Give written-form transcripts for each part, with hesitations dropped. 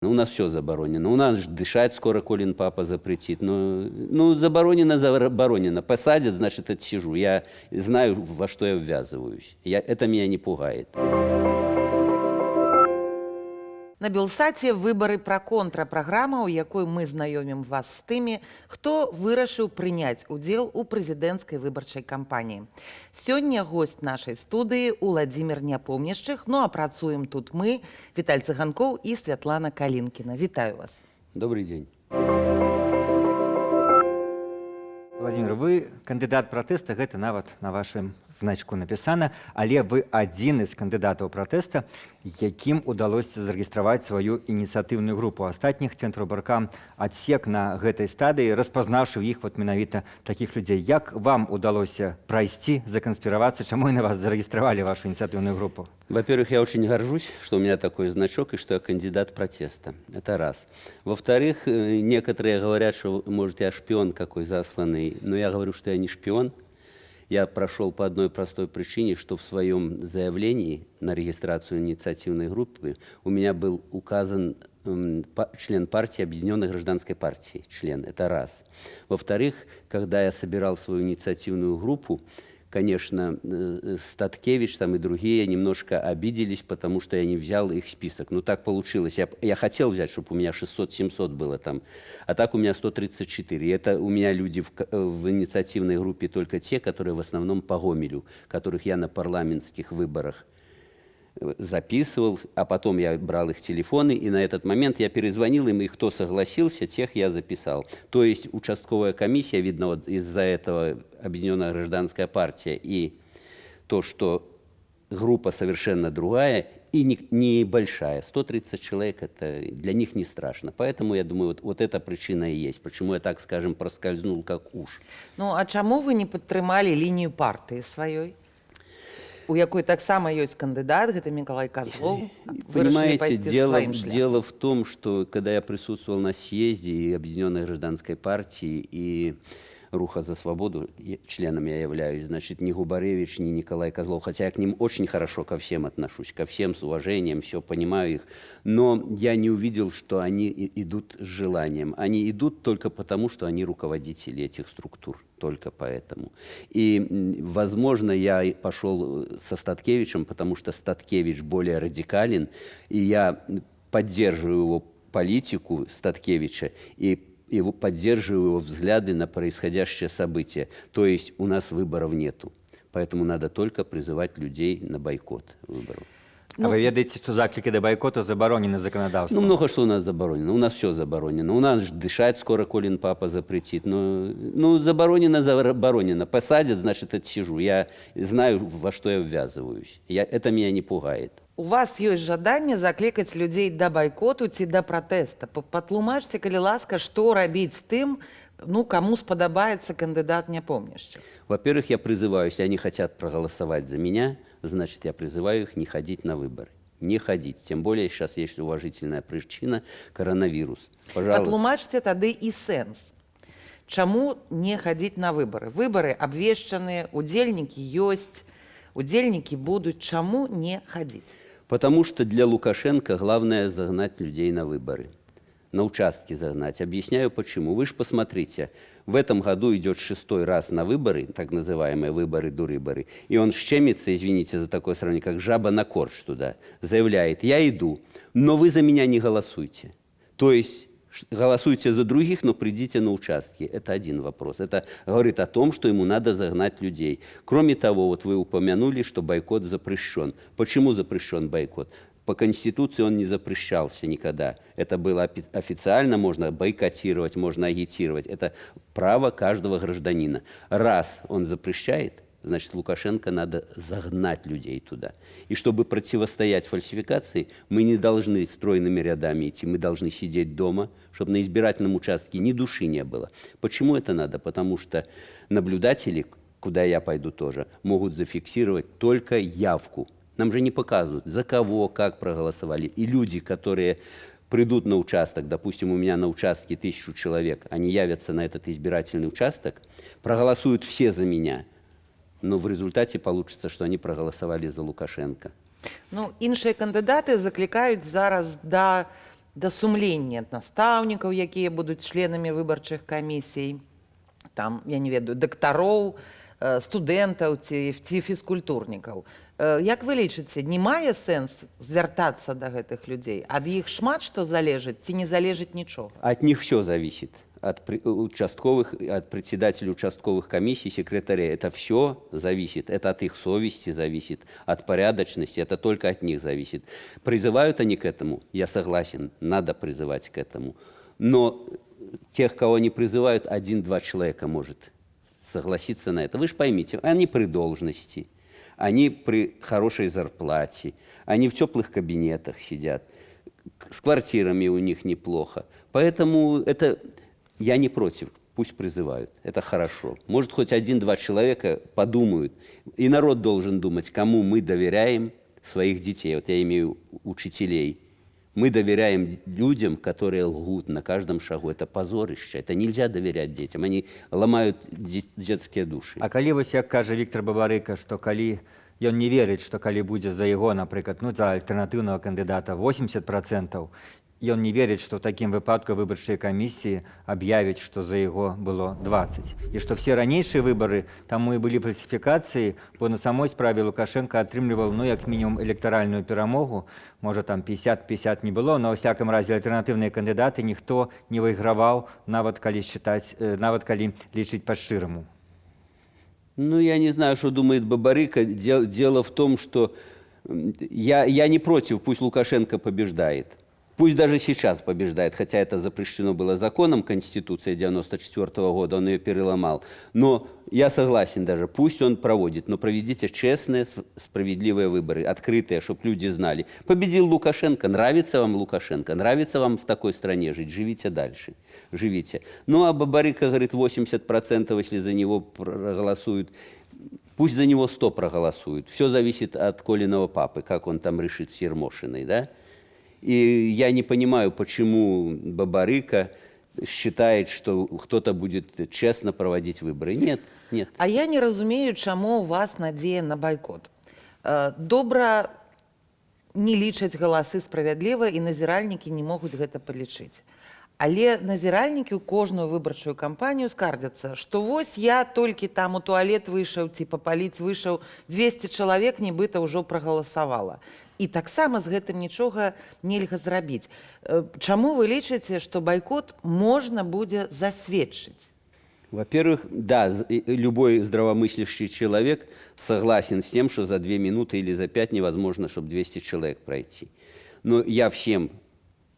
У нас все заборонено. У нас дышать скоро Колин папа запретит. Ну, заборонено. Посадят, значит, отсижу. Я знаю, во что я ввязываюсь. Это меня не пугает. На Белсаце выбары пра контрапраграма, у якой мы знаёмім вас з тымі, хто вырашыў прыняць удзел у прэзідэнцкай выбарчай кампаніі. Сёння госць нашай студыі Уладзімір Няпомняшчых, ну а працуем тут мы, Віталь Цыганкоў і Святлана Калінкіна. Вітаю вас. Добрый день. Владимир, вы кандыдат пратэста, гэта нават на вашым значку напісана, але вы адзін з кандыдатаў пратэста, якім удалося зарэгістраваць сваю ініцыятыўную групу. Астатніх цэнтраў-барка адсек на гэтай стадыі, распазнаўшы ў іх менавіта такіх людзей. Як вам удалося прайсці, заканспіравацца, чаму на вас зарэгістравалі вашу ініцыятыўную групу? Во-первых, я очень горжусь, что у меня такой значок и что я кандидат протеста. Это раз. Во-вторых, некоторые говорят, что, может, я шпион какой засланный, но я говорю, что я не шпион. Я прошел по одной простой причине, что в своем заявлении на регистрацию инициативной группы у меня был указан член партии Объединенной гражданской партии. Член. Это раз. Во-вторых, когда я собирал свою инициативную группу, конечно, Статкевич там и другие немножко обиделись, потому что я не взял их список. Ну, так получилось. Я хотел взять, чтобы у меня 600-700 было там, а так у меня 134. И это у меня люди в инициативной группе только те, которые в основном по Гомелю, которых я на парламентских выборах записывал, а потом я брал их телефоны, и на этот момент я перезвонил им, и кто согласился, тех я записал. То есть участковая комиссия, видно, вот из-за этого Объединенная гражданская партия, и то, что группа совершенно другая и небольшая. 130 человек, это для них не страшно. Поэтому, я думаю, вот эта причина и есть. Почему я, так скажем, проскользнул как уж. Ну, а чаму вы не падтрымалі лінію партыі сваёй? У якой таксама ёсць кандыдат, гэта Миколай Козлов. Понимаете, дело в том, что когда я присутствовал на съезде и Объединенной гражданской партии, и Руха за свободу, членом я являюсь, значит, ни Губаревич, ни Николай Козлов, хотя я к ним очень хорошо ко всем отношусь, ко всем с уважением, все понимаю их, но я не увидел, что они идут с желанием. Они идут только потому, что они руководители этих структур, только поэтому. И, возможно, я пошел со Статкевичем, потому что Статкевич более радикален, и я поддерживаю его политику Статкевича и поддерживаю его взгляды на происходящее событие. То есть у нас выборов нету. Поэтому надо только призывать людей на бойкот выборов. А вы ведаете, что заклики до бойкота заборонены законодательством? Ну, много что у нас заборонено. У нас все заборонено. У нас дышать скоро Колин папа запретит. Ну, заборонено. Посадят, значит, отсижу. Я знаю, во что я ввязываюсь. Это меня не пугает. У вас ёсць жаданне заклікаць людзей да байкоту ці да пратэста. Патлумачце, калі ласка, што рабіць з тым, ну, каму спадабаецца кандыдат Няпомняшчых. Во-первых, я призываю, если они хотят проголосовать за меня, значит, я призываю их не ходить на выборы. Не ходить. Тем более сейчас есть уважительная причина – коронавирус. Пожалуйста. Патлумачце тады і сэнс. Чаму не хадзіць на выборы? Выборы абвешчаныя, удзельнікі ёсць, удзельнікі будуць. Чаму не хадзіць? Потому что для Лукашенко главное загнать людей на выборы. На участки загнать. Объясняю почему. Вы же посмотрите, в этом году идет 6-й раз на выборы, так называемые выборы-дурыборы, и он щемится, извините за такое сравнение, как жаба на корж туда. Заявляет, я иду, но вы за меня не голосуйте. То есть голосуйте за других, но придите на участки. Это один вопрос. Это говорит о том, что ему надо загнать людей. Кроме того, вот вы упомянули, что бойкот запрещен. Почему запрещен бойкот? По Конституции он не запрещался никогда. Это было официально, можно бойкотировать, можно агитировать. Это право каждого гражданина. Раз он запрещает, значит, Лукашенко надо загнать людей туда. И чтобы противостоять фальсификации, мы не должны стройными рядами идти, мы должны сидеть дома, чтобы на избирательном участке ни души не было. Почему это надо? Потому что наблюдатели, куда я пойду тоже, могут зафиксировать только явку. Нам же не показывают, за кого, как проголосовали. И люди, которые придут на участок, допустим, у меня на участке 1000 человек, они явятся на этот избирательный участок, проголосуют все за меня, но в результате получится, что они проголосовали за Лукашенко. Ну, іншыя кандыдаты заклікаюць зараз да да сумлення настаўнікаў, якія будуць членамі выбарчых камісій, там, я не ведаю, дактароў, студэнтаў ці фізкультурнікаў. Як вы лічыце, не мае сэнс звяртацца да гэтых людзей? Ад іх шмат што залежыць ці не залежыць нічога? От них все зависит. От участковых, от председателей участковых комиссий, секретарей. Это все зависит. Это от их совести зависит, от порядочности. Это только от них зависит. Призывают они к этому? Я согласен, надо призывать к этому. Но тех, кого не призывают, 1-2 человека может согласиться на это. Вы же поймите, они при должности, они при хорошей зарплате, они в теплых кабинетах сидят, с квартирами у них неплохо. Поэтому это... Я не против, пусть призывают, это хорошо. Может, хоть 1-2 человека подумают. И народ должен думать, кому мы доверяем своих детей. Вот я имею учителей. Мы доверяем людям, которые лгут на каждом шагу. Это позорище, это нельзя доверять детям. Они ломают детские души. А калі вось як кажа Віктор Бабарыка, што калі ён не верыць, што калі будзе за яго, напрыклад, ну, за альтэрнатыўнага кандыдата 80%, ён не верыць, што ў такім выпадку выбарчыя камісіі аб'явяць, што за яго было 20. І што все ранейшыя выбары, таму і былі фальсіфікацыі, бо на самой справе Лукашенко атрымліваў, ну, як мінімум, электаральную перамогу. Можа, там 50-50 не было, но, ў всякім разе, альтэрнатыўныя кандыдаты ніхто не выйграваў, нават калі лічыць па-шчыраму. Ну, я не знаю, что думает Бабарыка. Дело в том, что я не против, пусть Лукашенко побеждает. Пусть даже сейчас побеждает, хотя это запрещено было законом Конституции 1994 года, он ее переломал. Но я согласен даже, пусть он проводит, но проведите честные, справедливые выборы, открытые, чтобы люди знали. Победил Лукашенко, нравится вам Лукашенко, нравится вам в такой стране жить, живите дальше, живите. Ну а Бабарыка говорит 80%, если за него проголосуют. Пусть за него 100 проголосуют. Все зависит от Колиного папы, как он там решит с Ермошиной, да? И я не понимаю, почему Бабарыка считает, что кто-то будет честно проводить выборы. Нет, нет. А я не разумею, чаму у вас надзея на байкот. Добра не лічаць галасы справядліва, і назіральнікі не могуць гэта палічыць. Але назіральнікі ў кожную выбарчую кампанію скардзяцца, што вось я толькі там у туалет выйшаў ці папаліць выйшаў, 200 чалавек нібыта ўжо прагаласавала. І таксама з гэтым нічога нельга зрабіць. Чаму вы лічыце, што байкот можна будзе засведчыць? Во-первых, да, любой здравомыслящий человек согласен с тем, что за 2 минуты или за 5 невозможно, чтобы 200 человек пройти. Но я всем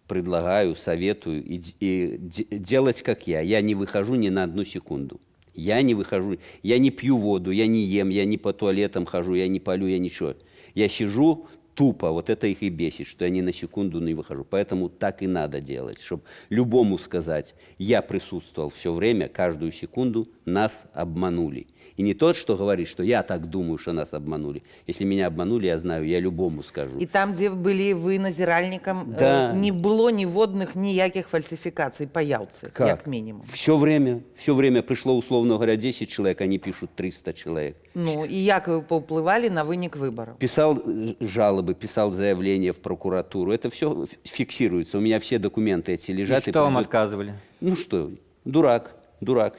предлагаю, советую и делать, как я. Я не выхожу ни на 1 секунду. Я не выхожу, я не пью воду, я не ем, я не по туалетам хожу, я не палю, я ничего. Я сижу тупо, вот это их и бесит, что я ни на секунду не выхожу. Поэтому так и надо делать, чтобы любому сказать, я присутствовал все время, каждую секунду, нас обманули. И не тот, что говорит, что я так думаю, что нас обманули. Если меня обманули, я знаю, я любому скажу. І там, дзе былі вы назіральнікам, Да. не было ніводных ніякіх фальсіфікацый па яўцы, як мінімум. Все время пришло, условно говоря, 10 человек, они пишут 300 человек. Ну, і як вы паўплывалі на вынік выбараў? Писал жалобы, писал заявления в прокуратуру. Это все фиксируется. У меня все документы эти лежат. І што вам адказвалі? Ну что, дурак,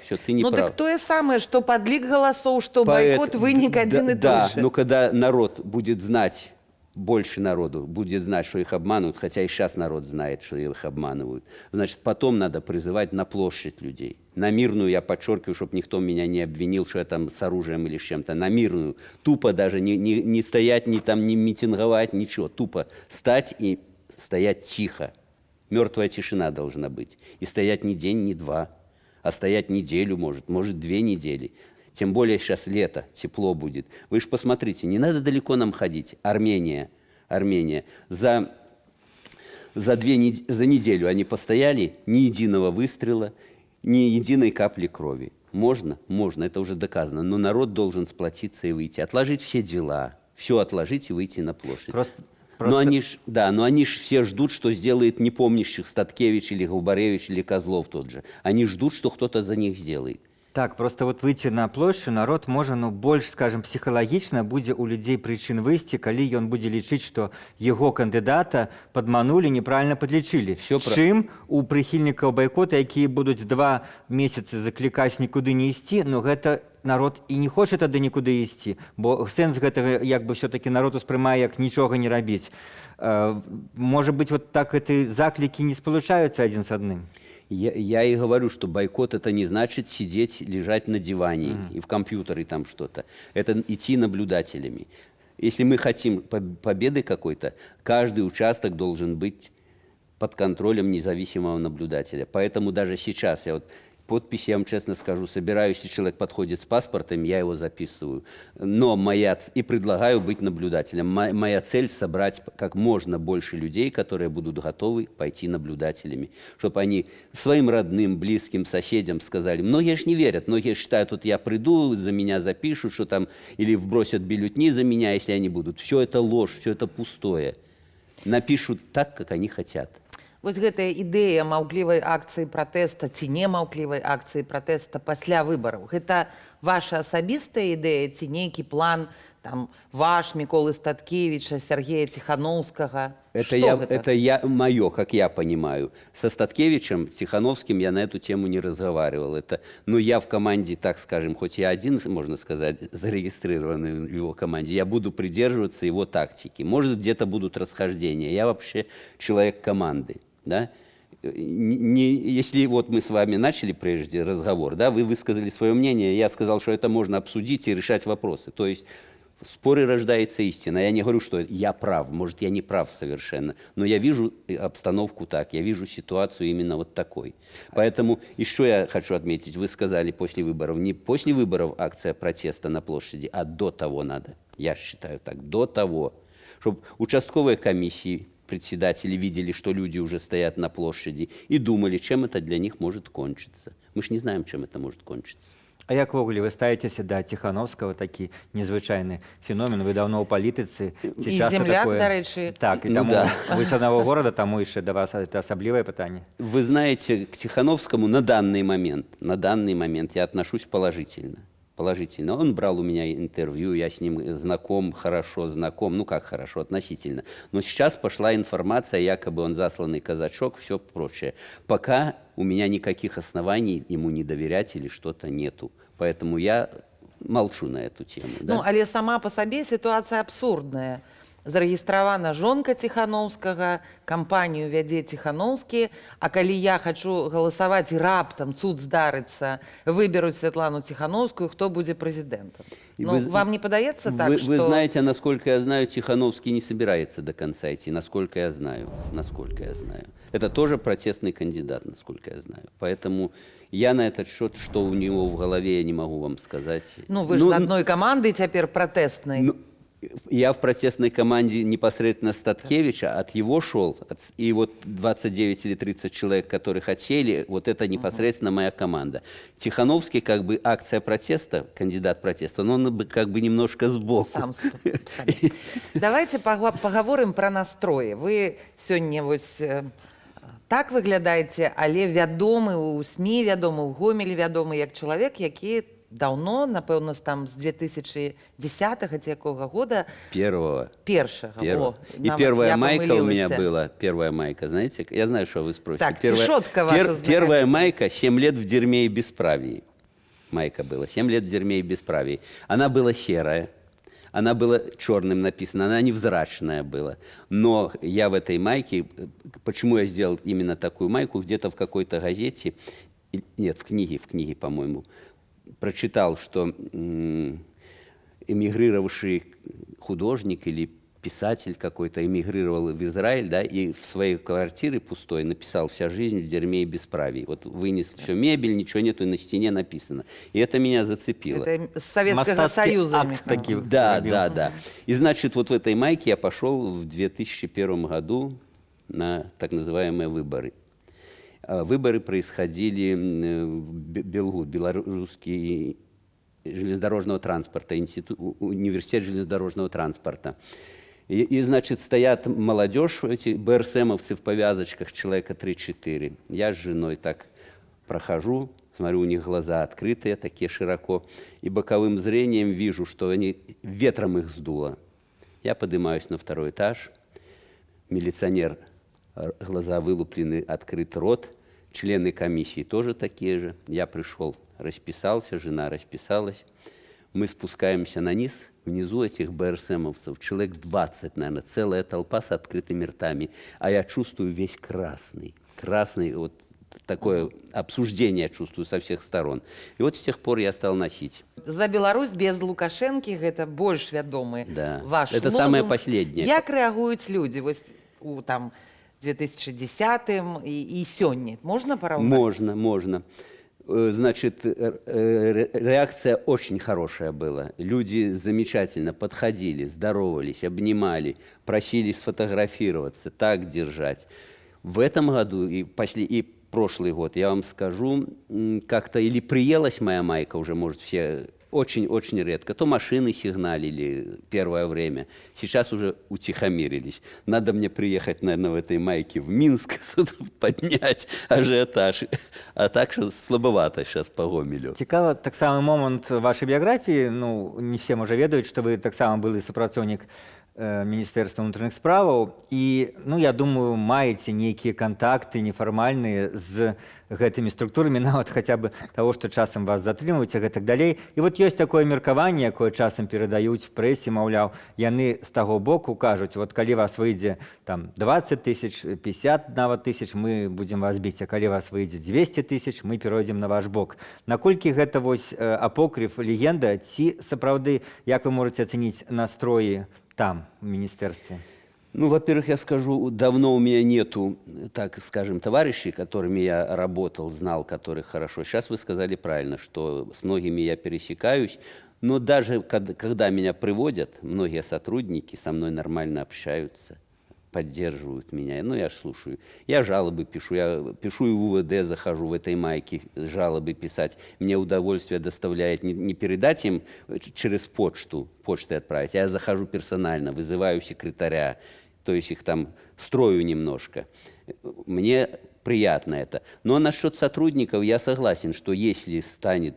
все, ты не Ну, прав. так тое самае, што падлік галасоў, што байкот, вынік адзін і той Да, же. но когда народ будет знать, больше народу будет знать, что их обманывают, хотя и сейчас народ знает, что их обманывают, значит, потом надо призывать на площадь людей. На мирную, я подчеркиваю, чтобы никто меня не обвинил, что я там с оружием или с чем-то. На мирную. Тупо даже не стоять, не митинговать, ничего. Тупо стать и стоять тихо. Мертвая тишина должна быть. И стоять не день, не 2, а стоять неделю, может 2 недели. Тем более сейчас лето, тепло будет. Вы же посмотрите, не надо далеко нам ходить. Армения. За неделю они постояли, ни единого выстрела, ни единой капли крови. Можно, это уже доказано. Но народ должен сплотиться и выйти. Отложить все дела, все отложить и выйти на площадь. Но они ж все ждут, что сделает непомнящих Статкевич или Губаревич или Козлов тот же. Они ждут, что кто-то за них сделает. Так, просто вот выйти на площу народ можа ну больш скажем псіхалагічна будзе ў людзей прычын выйсці, калі ён будзе лічыць, што яго кандыдата падманулі, неправільна падлічылі. Чым у прыхільнікаў байкота, якія будуць 2 месяцы заклікаць нікуды не ісці, но гэта народ і не хоча тады нікуды ісці, бо сэнс гэтага як бы ўсё-такі народ успрымае як нічога не рабіць. Можа быць, вот так эти заклики не сполучаются один с одним? Я и говорю, что бойкот это не значит сидеть, лежать на диване и в компьютере там что-то. Это идти наблюдателями. Если мы хотим победы какой-то, каждый участок должен быть под контролем независимого наблюдателя. Поэтому даже сейчас я вот подпись, я вам честно скажу, собираю, если человек подходит с паспортом, я его записываю. Но и предлагаю быть наблюдателем. Моя цель собрать как можно больше людей, которые будут готовы пойти наблюдателями. Чтобы они своим родным, близким, соседям сказали. Многие же не верят, многие считают, вот я приду, за меня запишут, что там, или вбросят бюллетени за меня, если они будут. Все это ложь, все это пустое. Напишут так, как они хотят. Вось гэтая ідэя маўклівай акцыі пратэста ці не маўклівай акцыі пратэста пасля выбараў. Гэта ваша асабістая ідэя ці нейкі план там, ваш, Миколы Статкевича, Сергея Тихановского? Это мое, как я понимаю. Со Статкевичем, Тихановским я на эту тему не разговаривал. Но я в команде, так скажем, хоть я один, можно сказать, зарегистрированный в его команде, я буду придерживаться его тактики. Может, где-то будут расхождения. Я вообще человек команды. Да? Если вот мы с вами начали прежде разговор, да, вы высказали свое мнение, я сказал, что это можно обсудить и решать вопросы. То есть в споре рождается истина. Я не говорю, что я прав, может, я не прав совершенно, но я вижу обстановку так, я вижу ситуацию именно вот такой. Поэтому еще я хочу отметить, вы сказали после выборов, не после выборов акция протеста на площади, а до того надо. Я считаю так, до того, чтобы участковые комиссии, председатели видели, что люди уже стоят на площади и думали, чем это для них может кончиться. Мы ж не знаем, чем это может кончиться. А як ввогуле вы ставитеся до Тихановского, такі незвычайны феномен, вы давно ў палітыцы, ці і часто земляк, такое... дарэчы. Так, і Ну таму да. вы з аднаго города, таму яшчэ да вас это асаблівае пытанне. Вы знаете, к Тихановскому на данный момент я отношусь положительно. Положительно. Он брал у меня интервью, я с ним знаком, хорошо знаком, ну как хорошо, относительно. Но сейчас пошла информация, якобы он засланный казачок, все прочее. Пока у меня никаких оснований ему не доверять или что-то нету. Поэтому я молчу на эту тему. Да? Ну, але сама по сабе ситуация абсурдная. Зарэгістравана жонка Тихановскага, кампанію вядзе Тихановскі, а калі я хочу галасаваць і раптам цуд здарыцца, выберуць Светлану Тихановскую, хто будзе прэзідэнтам? Ну, вам не падаецца так, вы знаете, насколько я знаю, Тихановский не собирается до конца идти, насколько я знаю. Это тоже протестный кандидат, насколько я знаю. Поэтому я на этот счет, что у него в голове, я не могу вам сказать. Ну, вы же з одной команды теперь протестной. Я в протестной команде непосредственно Статкевича, от его шел, и вот 29 или 30 человек, которые хотели, вот это непосредственно моя команда. Тихановский, как бы акция протеста, кандидат протеста, но он как бы немножко сбоку. Сам. Давайте поговорим про настрои. Вы сегодня вось так выглядаете, але вядомы у СМИ, вядомы у Гомелі, вядомы як чалавек, які давно, напэўна, там с 2010-го, ці якога года? Первого. И Нават первая майка у меня была. Первая майка, знаете? Я знаю, что вы спросите. Так, цішотка ваша Первая майка, 7 лет в дерьме и бесправии. Майка была, 7 лет в дерьме и бесправии. Она была серая, она была черным написана, она невзрачная была. Но я в этой майке, почему я сделал именно такую майку, где-то в какой-то газете, нет, в книге, по-моему, прочитал, что эмигрировавший художник или писатель какой-то эмигрировал в Израиль, да, и в своей квартире пустой написал «Вся жизнь в дерьме и бесправии». Вот вынес все мебель, ничего нету, и на стене написано. И это меня зацепило. Это с Советского Союза. Да. И значит, вот в этой майке я пошел в 2001 году на так называемые выборы. Выборы происходили в Белгут, Белорусский железнодорожного транспорта, университет железнодорожного транспорта. И, значит, стоят молодежь, эти БРСМовцы в повязочках, человека 3-4. Я с женой так прохожу, Смотрю, у них глаза открытые, такие широко, и боковым зрением вижу, что они ветром их сдуло. Я поднимаюсь на второй этаж, милиционер, глаза вылуплены, открыт рот, члены комиссии тоже такие же. Я пришел, расписался, жена расписалась. Мы спускаемся на низ, внизу этих БРСМовцев, человек 20, наверное, целая толпа с открытыми ртами, а я чувствую весь красный. Красный, вот такое обсуждение чувствую со всех сторон. И вот с тех пор я стал носить. За Беларусь без Лукашэнкі гэта больш вядомы Да. ваш Это лозунг. самое последнее. Як рэагуюць людзі вось у там 2010 і сёння? Можна параўнаць? Можно. Значит, реакция очень хорошая была. Люди замечательно подходили, здоровались, обнимали, просили сфотографироваться, так держать. В этом году и прошлый год, я вам скажу, как-то или приелась моя майка, уже, может, все очень-очень редко, то машины сигналили первое время, сейчас уже утихомирились. Надо мне приехать, наверное, в этой майке в Минск, поднять ажиотаж. А так что слабовато сейчас по Гомелю. Цікава таксама момант вашай біяграфіі, ну не все можа ведаюць, што вы таксама былы супрацоўнік Міністэрства ўнутраных справаў і ну я думаю маеце нейкія кантакты нефармальныя з гэтымі структурамі нават хаця бы таго што часам вас затрымаюць і гэтак далей. І вот ёсць такое меркаванне, якое часам перадаюць в прэсе, маўляў, яны з таго боку кажуць, вот калі вас выйдзе там 20 тысяч, 50 нават тысяч, мы будзем вас біць, а калі вас выйдзе 200 тысяч, мы перайдзем на ваш бок. Наколькі гэта вось апокрыф, легенда, ці сапраўды, як вы можаце ацэніць настроі там, в министерстве? Ну, во-первых, я скажу, давно у меня нету, так скажем, товарищей, которыми я работал, знал, которых хорошо. Сейчас вы сказали правильно, что с многими я пересекаюсь, но даже когда меня приводят, многие сотрудники со мной нормально общаются, поддерживают меня. Ну, я слушаю. Я жалобы пишу. Я пишу и в УВД, захожу в этой майке, жалобы писать. Мне удовольствие доставляет не передать им через почтой отправить, а я захожу персонально, вызываю секретаря, то есть их там строю немножко. Мне приятно это. Но насчет сотрудников я согласен, что если станет,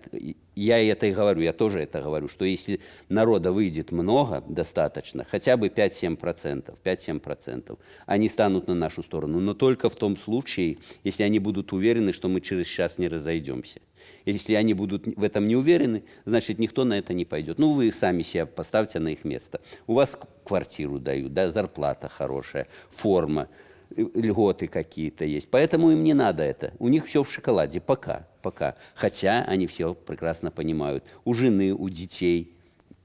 я это и говорю, я тоже это говорю, что если народа выйдет много, достаточно, хотя бы 5-7%, они станут на нашу сторону. Но только в том случае, если они будут уверены, что мы через час не разойдемся. Если они будут в этом не уверены, значит, никто на это не пойдет. Ну, вы сами себя поставьте на их место. У вас квартиру дают, да, зарплата хорошая, форма, льготы какие-то есть. Поэтому им не надо это. У них все в шоколаде. Пока. Хотя они все прекрасно понимают. У жены, у детей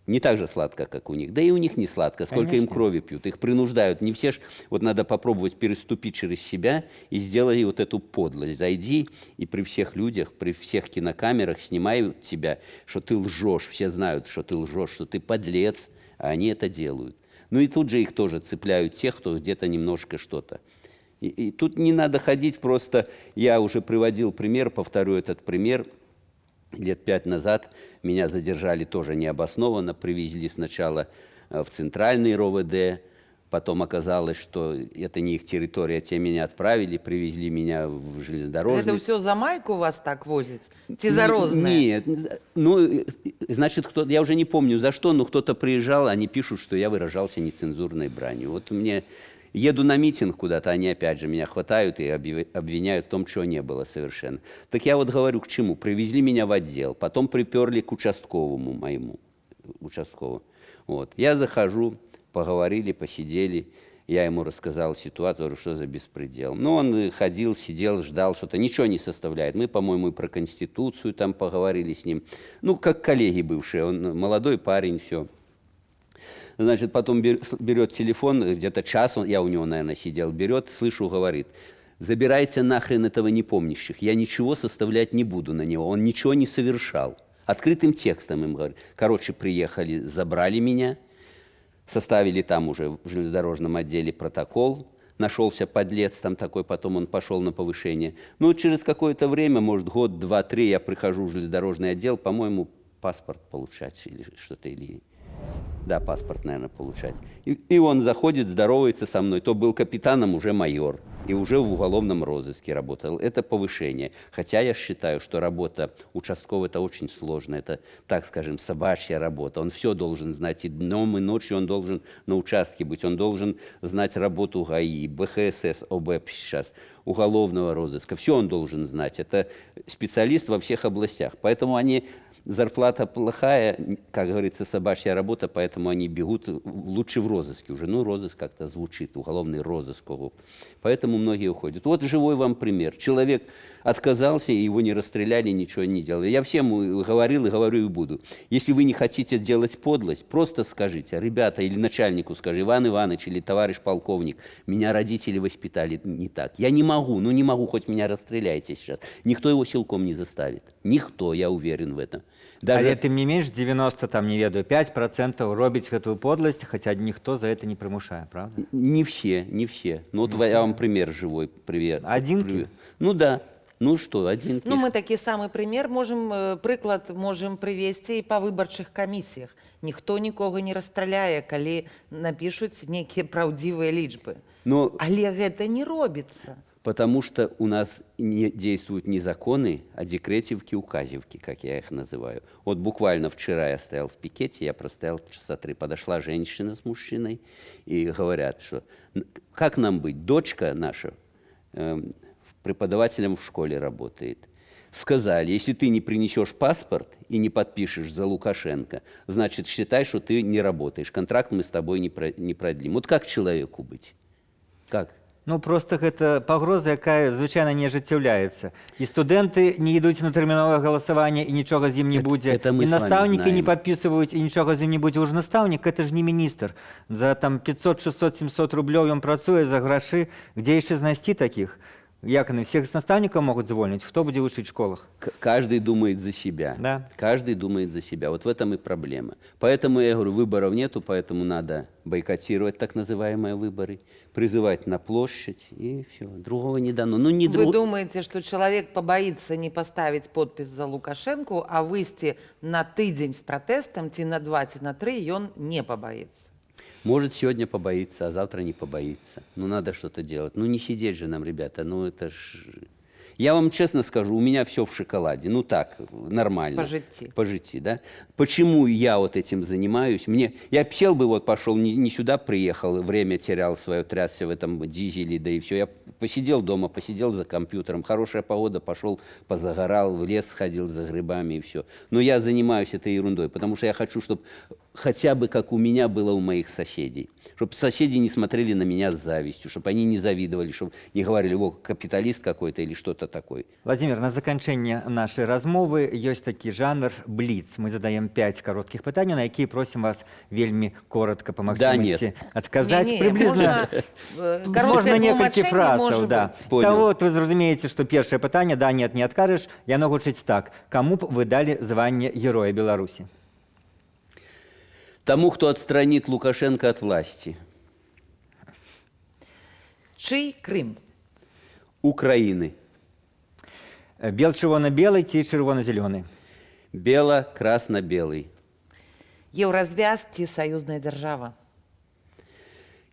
не так же сладко, как у них. Да и у них не сладко, сколько им крови пьют. Их принуждают. Не все ж... Вот надо попробовать переступить через себя и сделать вот эту подлость. Зайди и при всех людях, при всех кинокамерах снимают тебя, что ты лжешь. Все знают, что ты лжешь, что ты подлец. А они это делают. Ну и тут же их тоже цепляют тех, кто где-то немножко что-то. И тут не надо ходить просто... Я уже приводил пример, повторю этот пример. Лет 5 назад меня задержали тоже необоснованно. Привезли сначала в центральный РОВД, потом оказалось, что это не их территория, те меня отправили, привезли меня в железнодорожный. Это все за майку вас так возят? Ці за розные? Нет, ну, значит, я уже не помню за что, но кто-то приезжал, они пишут, что я выражался нецензурной бранью. Вот мне... Еду на митинг куда-то, они опять же меня хватают и обвиняют в том, чего не было совершенно. Так я вот говорю, к чему. Привезли меня в отдел, потом приперли к участковому моему. Вот. Я захожу, поговорили, посидели. Я ему рассказал ситуацию, говорю, что за беспредел. Ну, он ходил, сидел, ждал что-то. Ничего не составляет. Мы, по-моему, и про Конституцию там поговорили с ним. Ну, как коллеги бывшие. Он молодой парень, все. Значит, потом берет телефон, где-то час, я у него, наверное, сидел, берет, слышу, говорит, забирайте нахрен этого непомнящих, я ничего составлять не буду на него, он ничего не совершал. Открытым текстом им говорит. Короче, приехали, забрали меня, составили там уже в железнодорожном отделе протокол, нашелся подлец там такой, потом он пошел на повышение. Ну, через какое-то время, может, год, два, три, я прихожу в железнодорожный отдел, по-моему, паспорт получать или что-то, или... Да, паспорт, наверное, получать. И он заходит, здоровается со мной. То был капитаном, уже майор. и уже в уголовном розыске работал. Это повышение. Хотя я считаю, что работа участкового – это очень сложно. Это, так скажем, собачья работа. Он все должен знать. И днем, и ночью он должен на участке быть. Он должен знать работу ГАИ, БХСС, ОБЭП сейчас, уголовного розыска. Все он должен знать. Это специалист во всех областях. Поэтому они... Зарплата плохая, как говорится, собачья работа, поэтому они бегут лучше в розыске уже. Ну, розыск как-то звучит, уголовный розыск. Поэтому многие уходят. Вот живой вам пример. Человек отказался, и его не расстреляли, ничего не делали. Я всем говорил и говорю и буду. Если вы не хотите делать подлость, просто скажите, ребята, или начальнику скажи, Иван Иванович или товарищ полковник, меня родители воспитали не так. Я не могу, не могу, хоть меня расстреляйте сейчас. Никто его силком не заставит. Никто, я уверен в этом. Але тым не менш 90 там не ведаю 5% робіць гэтую подласць, хаця ніхто за это не прымушае, правда? Не все, не все. Ну вот я вам пример живой, привет. Адзінкі? Ну да. Ну что, один. Ну, мы такі самы прымер прыклад можам прывесці і па выбарчых камісіях. Ніхто нікога не расстраляе, калі напішуць нейкія праўдзівыя лічбы. Но... Але гэта не робіцца. Потому что у нас не действуют не законы, а декретивки, указивки, как я их называю. Вот буквально вчера я стоял в пикете, я простоял часа 3, подошла женщина с мужчиной и говорят, что как нам быть? Дочка наша преподавателем в школе работает. Сказали, если ты не принесешь паспорт и не подпишешь за Лукашенко, значит, считай, что ты не работаешь. Контракт мы с тобой не продлим. Вот как человеку быть? Как? Ну, просто гэта пагроза, якая звычайна не ажыццяўляецца. І студэнты не ідуць на тэрміновае галасаванне, і нічога з ім не будзе. І настаўнікі не падпісваюць, і нічога з ім не будзе. Уж настаўнік, гэта ж не міністр. За там 500, 600, 700 рублёў ён працуе за грашы. Где яшчэ знайсці такіх? Як они? Всех наставников могут звольнить? Кто будет учить в школах? Каждый думает за себя. Да. Каждый думает за себя. Вот в этом и проблема. Поэтому я говорю, выборов нету, поэтому надо бойкотировать так называемые выборы, призывать на площадь, и все. Другого не дано. Ну, не Вы думаете, что человек побоится не поставить подпись за Лукашенко, а выйти на тыдзень с протестом, ці на 2, ці на 3, и он не побоится? Может, сегодня побоится, а завтра не побоится. Ну, надо что-то делать. Ну, не сидеть же нам, ребята. Ну, это ж... Я вам честно скажу, у меня все в шоколаде. Ну, так, нормально. По житти, да? Почему я вот этим занимаюсь? Я сел бы, вот пошел, не сюда приехал, время терял свое, трясся в этом дизеле, да и все. Я посидел дома, посидел за компьютером. Хорошая погода, пошел, позагорал, в лес сходил за грибами и все. Но я занимаюсь этой ерундой, потому что я хочу, чтобы хотя бы как у меня было у моих соседей. Чтобы соседи не смотрели на меня с завистью, чтобы они не завидовали, чтобы не говорили, о, капиталист какой-то или что-то такое. Владимир, на заканчэнне нашай размовы ёсць такі жанр бліц. Мы задаем 5 кароткіх пытанняў, на якія просім вас вельмі коротка па магчымасці адказаць. Прыблізна можна некалькі фразаў, да. Та вот вы зразумееце, што першае пытанне, да, нет, не адкажаш, яно гучыць так. Каму б вы далі званне Героя Беларусі? Тому, кто отстранит Лукашенко от власти. Чий Крым? Украины. Бел-чырвона-белый ці чырвона-зялёны? Бело-красно-белый. Еўразвяз ці саюзная держава?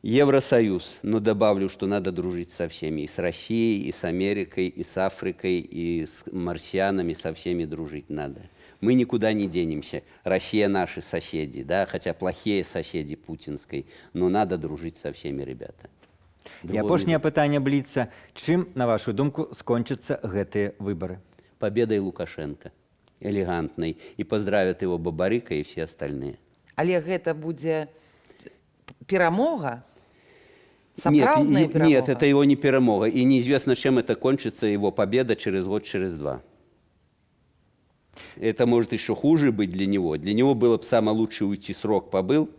Евросоюз. Но добавлю, что надо дружить со всеми. И с Россией, и с Америкой, и с Африкой, и с марсианами, со всеми дружить надо. Мы никуда не денемся. Россия наши соседи, да, хотя плохие соседи путинской, но надо дружить со всеми, ребята. І апошняе пытанне бліца. Чым, на вашу думку, скончатся гэтыя выборы? Победой Лукашенко. Элегантной. И поздравят его Бабарыка и все остальные. Але гэта будзе перамога? Сапраўдная перамога? Нет, это его не перемога. И неизвестно, чем это кончится, его победа через год, через 2. Это может еще хуже быть для него. Для него было бы самое лучшее уйти, срок побыл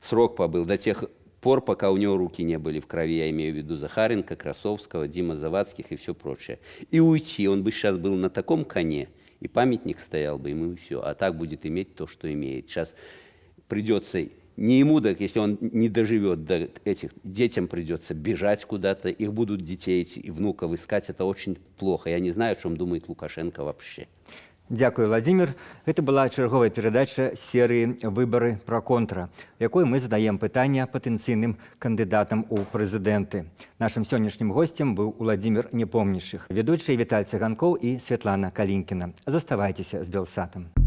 до тех пор, пока у него руки не были в крови. Я имею в виду Захаренко, Красовского, Дима Завадских и все прочее. И уйти. Он бы сейчас был на таком коне, и памятник стоял бы ему, и все. А так будет иметь то, что имеет. Сейчас придется не ему, так если он не доживет до этих, детям придется бежать куда-то, их будут детей и внуков искать. Это очень плохо. Я не знаю, о чем думает Лукашенко вообще. Дзякуй, Владзімир. Гэта была чарговая перадача серыі «Выбары пра контра», у якой мы задаем пытання патэнцыйным кандыдатам у прэзідэнты. Нашым сённяшнім госцем быў Уладзімір Непомнішых, вядучыя Віталь Цыганкоў і Святлана Калінкіна. Заставайцеся з Белсатам.